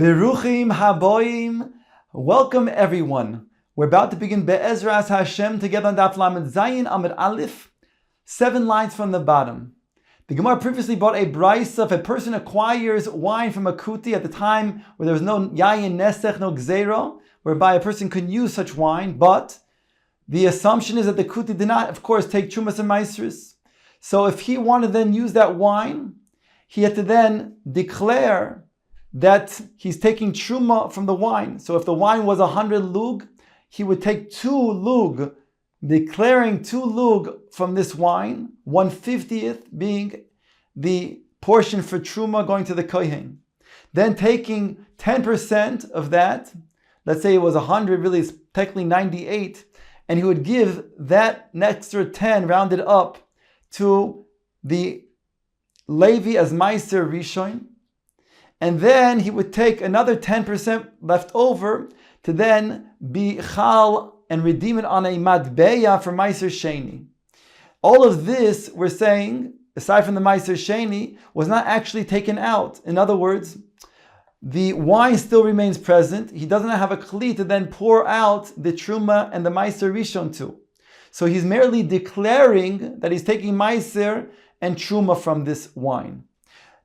Beruchim haboim. Welcome everyone. We're about to begin Be'ezras Hashem together on Daf Lamed Zayin Amud Aleph, 7 lines from the bottom. The Gemara previously brought a brisa. If a person acquires wine from a kuti at the time where there was no yayin nesech, no gzero, whereby a person could use such wine, but the assumption is that the kuti did not, of course, take chumas and maasros. So if he wanted to then use that wine, he had to then declare that he's taking truma from the wine. So if the wine was 100 lug, he would take 2 lug, declaring 2 lug from this wine, 1/50th being the portion for truma going to the kohen. Then taking 10% of that, let's say it was 100, really it's technically 98, and he would give that extra 10 rounded up to the Levi as Meiser Rishon. And then he would take another 10% left over to then be chal and redeem it on a matbeya for Meiser Sheni. All of this, we're saying, aside from the Meiser Sheni, was not actually taken out. In other words, the wine still remains present. He doesn't have a kli to then pour out the truma and the Meiser Rishon to. So he's merely declaring that he's taking Meiser and truma from this wine.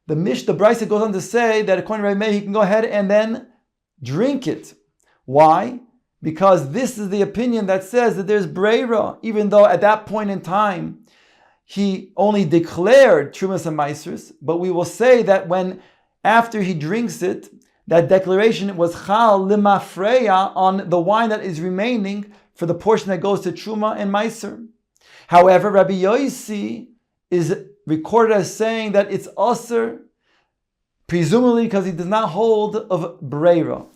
The Brisa goes on to say that according to Rabbi Meir, he can go ahead and then drink it. Why? Because this is the opinion that says that there's breira, even though at that point in time he only declared trumas and maasros. But we will say that when after he drinks it, that declaration was chal limafreya on the wine that is remaining for the portion that goes to truma and maaser. However, Rabbi Yossi is recorded as saying that it's aser, presumably because he does not hold of breira.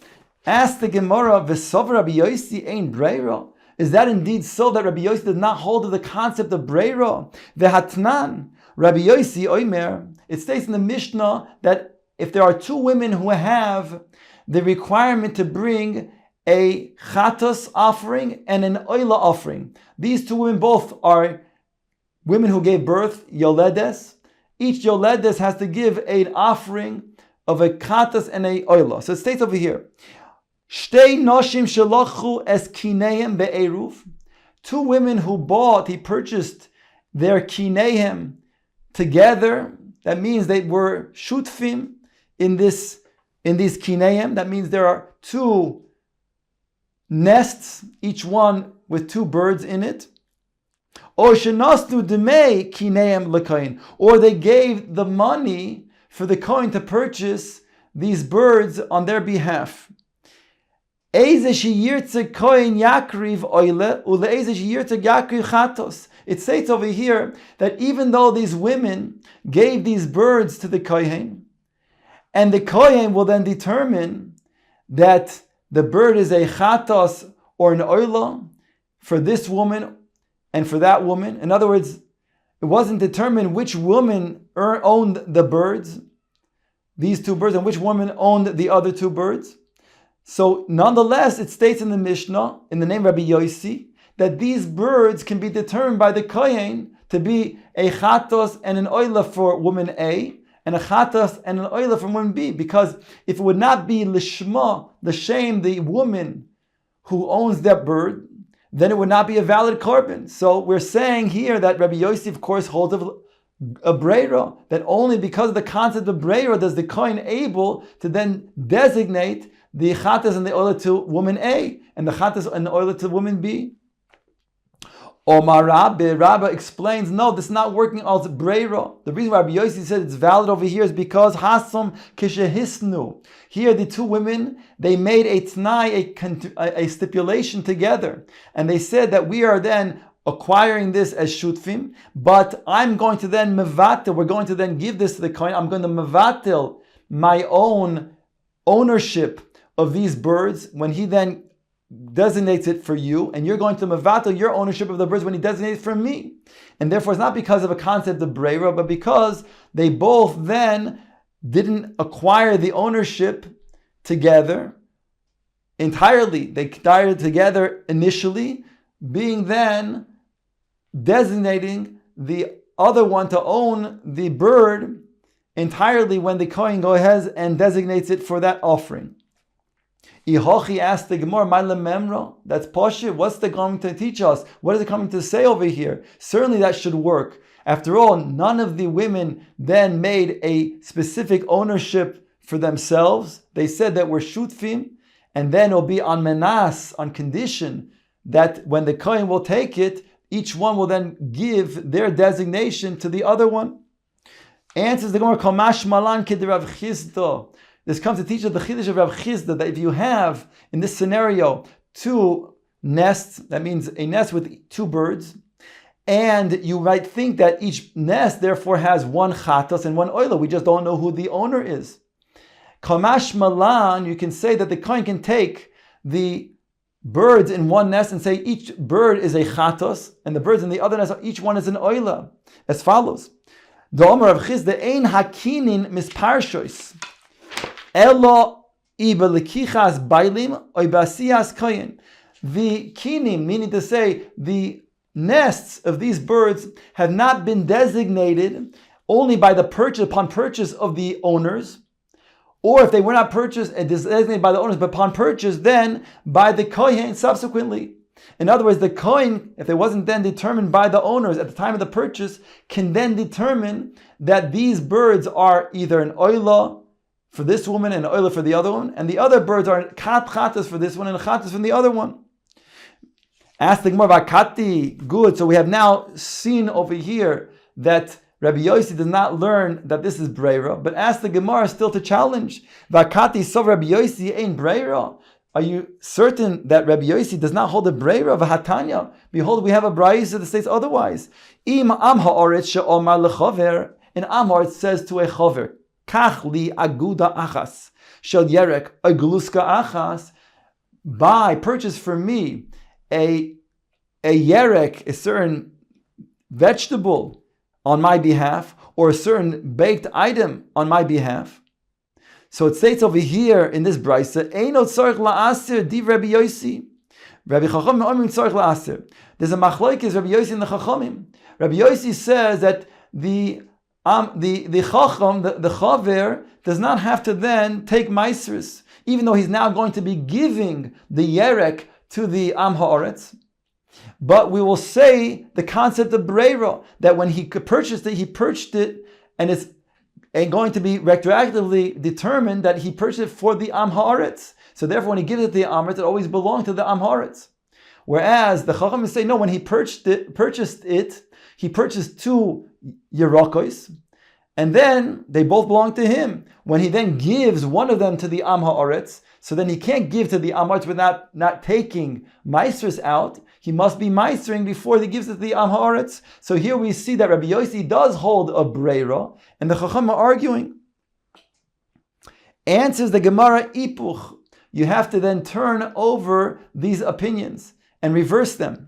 Ask the Gemara, V'sov Rabbi Yossi ain't breira? Is that indeed so that Rabbi Yossi does not hold of the concept of breira? V'hatnan, Rabbi Yossi oimer, it states in the Mishnah that if there are 2 women who have the requirement to bring a chatos offering and an oila offering, these 2 women both are women who gave birth, yoledes. Each yoledes has to give an offering of a chatas and a oila. So it states over here, Shtei noshim shelachu es kineim be'eruv. 2 women who purchased their kineim together. That means they were shutfim in these kineim. That means there are 2 nests, each one with 2 birds in it. Or they gave the money for the kohen to purchase these birds on their behalf. It states over here that even though these women gave these birds to the kohen, and the kohen will then determine that the bird is a chatos or an oila for this woman and for that woman. In other words, it wasn't determined which woman owned the birds, these 2 birds, and which woman owned the other 2 birds. So nonetheless, it states in the Mishnah, in the name of Rabbi Yossi, that these birds can be determined by the kohen to be a chatos and an oila for woman A, and a chatos and an oila for woman B, because if it would not be lishma, the shame, the woman who owns that bird, then it would not be a valid korban. So we're saying here that Rabbi Yossi, of course, holds of a breira, that only because of the concept of breira does the kohen able to then designate the chatas and the oila to woman A, and the chatas and the oila to woman B. Omar Rabba explains, no, this is not working as breira. The reason why Rabbi Yossi said it's valid over here is because Hasam kishehisnu. Here the 2 women, they made a t'nai, a stipulation together. And they said that we are then acquiring this as shutfim, but I'm going to then mevatel, we're going to then give this to the kohen, I'm going to mevatel my own ownership of these birds when he then designates it for you, and you're going to mevatel your ownership of the birds when he designates it for me. And therefore it's not because of a concept of breira, but because they both then didn't acquire the ownership together entirely. They acquired together initially, being then designating the other one to own the bird entirely when the Kohen goes ahead and designates it for that offering. Ihochi asked the Gemara, memra. That's Poshe. What's the going to teach us? What is it coming to say over here? Certainly that should work. After all, none of the women then made a specific ownership for themselves. They said that we're shutfim, and then it'll be on menas, on condition that when the Kohen will take it, each one will then give their designation to the other one. Answers the Gemara, Kamash Malan Kid Rav Chisda. This comes to teach us the Chiddush of Rav Chisda, that if you have, in this scenario, two nests, that means a nest with two birds, and you might think that each nest therefore has one chatas and one oila. We just don't know who the owner is. Kamash Malan, you can say that the Kohen can take the birds in one nest and say each bird is a chatos, and the birds in the other nest, each one is an oila. As follows. The Omer of Chisda, Ein hakinin misparshois, elo iba lekichas bailim oy basiyas koyin. The kinim, meaning to say the nests of these birds, have not been designated only by the purchase, upon purchase of the owners, or if they were not purchased and designated by the owners, but upon purchase, then by the kohen subsequently. In other words, the kohen, if it wasn't then determined by the owners at the time of the purchase, can then determine that these birds are either an oila for this woman and an oila for the other one, and the other birds are chatas for this one and chatas from the other one. Ask the Gemara, Vakati, good. So we have now seen over here that Rabbi Yossi does not learn that this is breira, but ask the Gemara still to challenge. Vakati, so Rabbi Yossi ain't breira. Are you certain that Rabbi Yossi does not hold a breira of a hatanya? Behold, we have a brayso that states otherwise. Im am ha'oretz she'omar lechover. In Amar it says to a chover, Kach li aguda achas shel yerek agluska achas. Buy, purchase for me a yerek, a certain vegetable on my behalf, or a certain baked item on my behalf. So it states over here in this brayso, Eino tzarich la'aser div Rabbi Yossi. Rabbi Chachamim omrim tzarich la'aser. There's a machlokes Rabbi Yossi and the Chachamim. Rabbi Yossi says that the Chacham, the Chaver, does not have to then take Maisris, even though he's now going to be giving the Yerek to the Am Ha'aretz. But we will say the concept of Breira, that when he purchased it, and it's going to be retroactively determined that he purchased it for the Am Ha'aretz. So therefore, when he gives it to the Am Ha'aretz, it always belonged to the Am Ha'aretz. Whereas the Chacham say, no, when he purchased it, he purchased two Yerakos, and then they both belong to him. When he then gives one of them to the Am Ha'aretz, so then he can't give to the Am Ha'aretz without not taking Maesters out. He must be Maestering before he gives it to the Am Ha'aretz. So here we see that Rabbi Yossi does hold a Breira, and the Chacham are arguing. Answers the Gemara Ipuch. You have to then turn over these opinions and reverse them.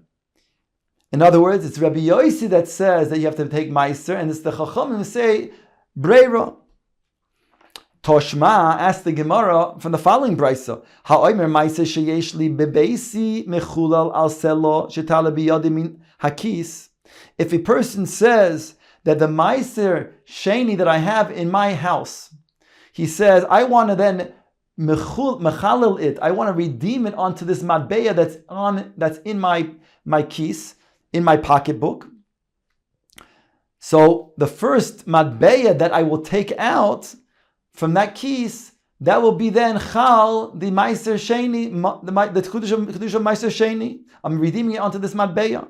In other words, it's Rabbi Yossi that says that you have to take Meiser, and it's the Chachamim who say Breira. Toshma asked the Gemara from the following brayso: Ha'omer Meiser sheyesh li bebeisi mechulal al selo shetala biyadi min hakis. If a person says that the Meiser sheni that I have in my house, he says, I want to then mechalel it, I want to redeem it onto this matbeya that's in my kis, in my pocketbook. So the first matbeya that I will take out from that kis, that will be then chal the meiser sheni, the chiddush of meiser sheni. I'm redeeming it onto this matbeya.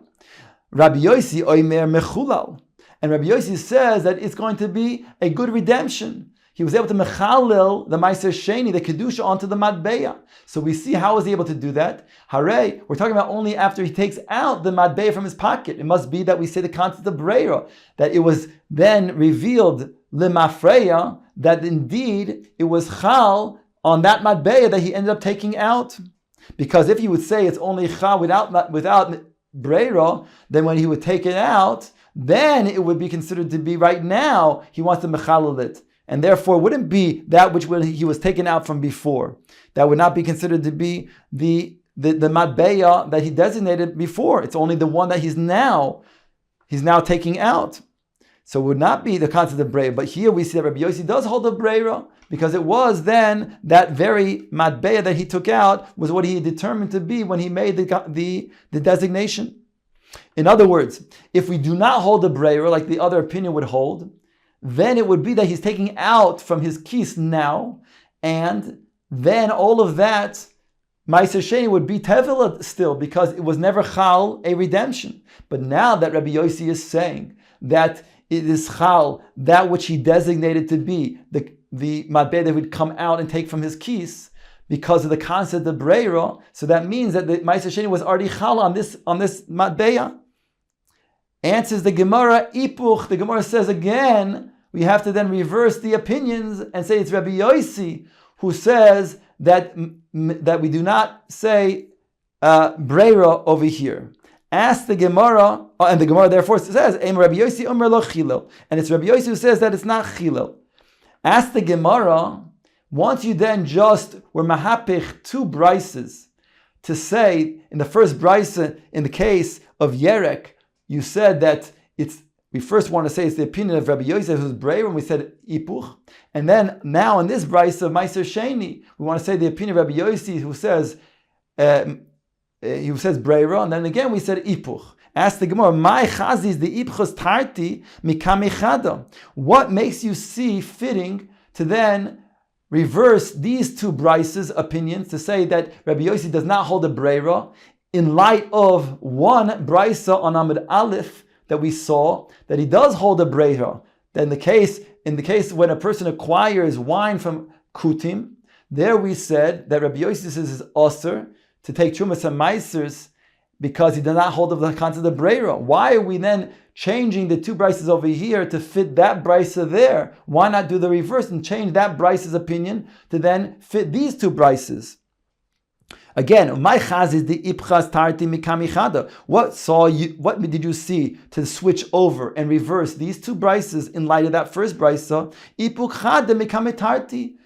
Rabbi Yossi oimer mechulal, and Rabbi Yossi says that it's going to be a good redemption. He was able to mechalel the meiser sheni, the kedusha, onto the matbeya. So we see how was he able to do that. Hare, we're talking about only after he takes out the matbeya from his pocket. It must be that we say the concept of breira, that it was then revealed lemafreya, that indeed it was chal on that matbeya that he ended up taking out. Because if you would say it's only chal without breira, then when he would take it out, then it would be considered to be right now he wants to mechalel it. And therefore wouldn't be that which he was taken out from before. That would not be considered to be the matbeya that he designated before. It's only the one that he's now taking out. So it would not be the concept of breira. But here we see that Rabbi Yossi does hold a breira, because it was then that very matbeya that he took out was what he determined to be when he made the designation. In other words, if we do not hold a breira like the other opinion would hold, then it would be that he's taking out from his kis now, and then all of that Ma'aser Sheni would be tevila still, because it was never chal a redemption. But now that Rabbi Yossi is saying that it is chal, that which he designated to be the matbeya that would come out and take from his kis, because of the concept of breira, so that means that the Ma'aser Sheni was already chal on this matbeya. Answers the Gemara, ipuch. The Gemara says again, we have to then reverse the opinions and say it's Rabbi Yossi who says that we do not say breira over here. Ask the Gemara, and the Gemara therefore says, Rabbi Yossi Omer lo chilel, and it's Rabbi Yossi who says that it's not chilel. Ask the Gemara, once you then just were mahapich two brises to say, in the first brisa, in the case of Yerek, you said that we first want to say it's the opinion of Rabbi Yosef who's brave, and we said ipuch. And then now in this brisa of Ma'aser Sheni, we want to say the opinion of Rabbi Yosef who says breira, and then again we said ipuch. Ask the Gemara, my chazis the ipchos tarti mikamichada. What makes you see fitting to then reverse these two brises opinions to say that Rabbi Yosef does not hold a breira, in light of one brisa on Amud Aleph that we saw that he does hold a breira? That in the case when a person acquires wine from kutim, there we said that Rabbi Yosef says is osir to take trumas and maisers because he does not hold of the concept of breira. Why are we then changing the two brises over here to fit that brisa there? Why not do the reverse and change that brise's opinion to then fit these two brises? Again, my chaz is the ipchas tarti mikamichada. What did you see to switch over and reverse these two brises in light of that first brisa? Ipuchada mikamitarti.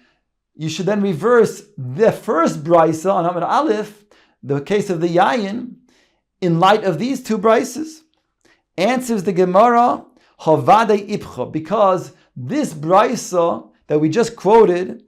You should then reverse the first brisa on Amud Aleph, the case of the yayin, in light of these two brises. Answers the Gemara, Havade ipcha, because this brisa that we just quoted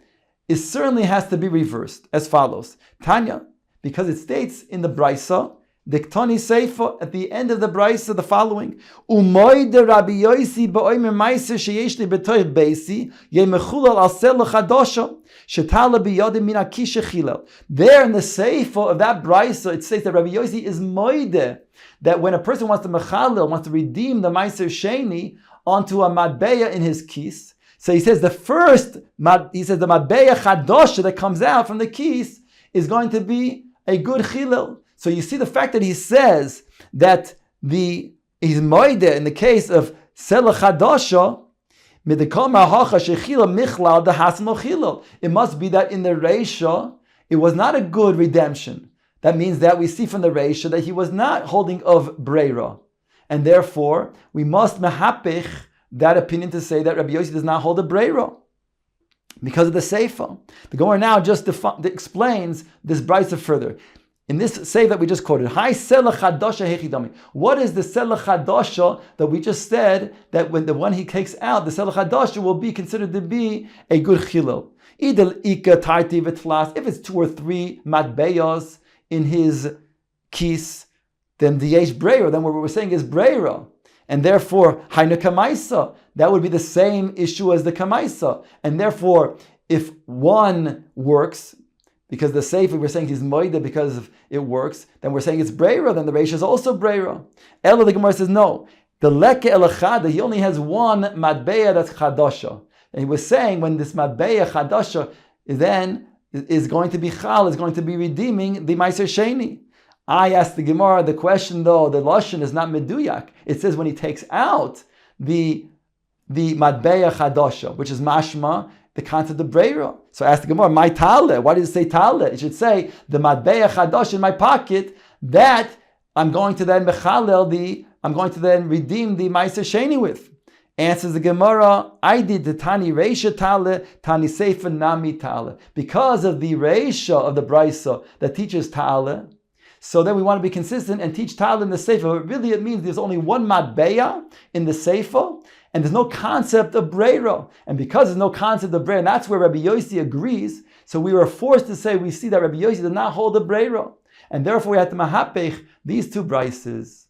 certainly has to be reversed as follows. Tanya, because it states in the brisa, Diktani Seifa, at the end of the brisa, the following: Umoide Rabbi Yossi ba'omer ma'aser sheyesh li b'toich beisi yemechulal al sel chadosha shetala biyadim min akish chilal. There in the Seifa of that brisa, it states that Rabbi Yossi is moide, that when a person wants to mechalel, wants to redeem the ma'aser sheni onto a matbeya in his kis, so he says the matbeya chadosha that comes out from the kis is going to be a good chilel. So you see the fact that he says that he's moide in the case of selah chadosha, it must be that in the reisha it was not a good redemption. That means that we see from the reisha that he was not holding of breira, and therefore we must mehapich that opinion to say that Rabbi Yossi does not hold a breira because of the seifa. The Gemara now just explains this brisa further. In this seifa that we just quoted, Hi Selah Chadasha Hechidami. What is the Selah Chadasha that we just said that when the one he takes out, the Selah Chadasha will be considered to be a good chilel? Idel Ika Tarti V'Tflas. If it's 2 or 3 matbeyas in his kis, then the yesh breira. Then what we're saying is breira. And therefore, Hainu Kamaisa, that would be the same issue as the Kamaisa. And therefore, if one works, because the Sefer we're saying he's moida because it works, then we're saying it's breira, then the Reish is also breira. Ella, the Gemara says, no. The Leke Elachada, he only has one Matbeya that's Chadasha. And he was saying when this Matbeya Chadasha then is going to be Chal, is going to be redeeming the Ma'aser Sheni. I asked the Gemara the question though, the Lashon is not Meduyak. It says when he takes out the Matbeya Chadasha, which is Mashma, the concept of Breira. So I asked the Gemara, my Tale, why does it say Tale? It should say the Matbeya Chadash in my pocket, that I'm going to then Mechalel I'm going to then redeem the Ma'aser Sheni with. Answers the Gemara, I did the Tani Reisha Tale, Tani Seifa Nami Tale. Because of the Reisha of the Brisa that teaches Tale, So then we want to be consistent and teach Tal in the Seifa, but really it means there's only one Matbeya in the Seifa, and there's no concept of Breira. And because there's no concept of Breira, and that's where Rabbi Yossi agrees, so we were forced to say we see that Rabbi Yossi did not hold the Breira. And therefore we had to mahapech these two brises.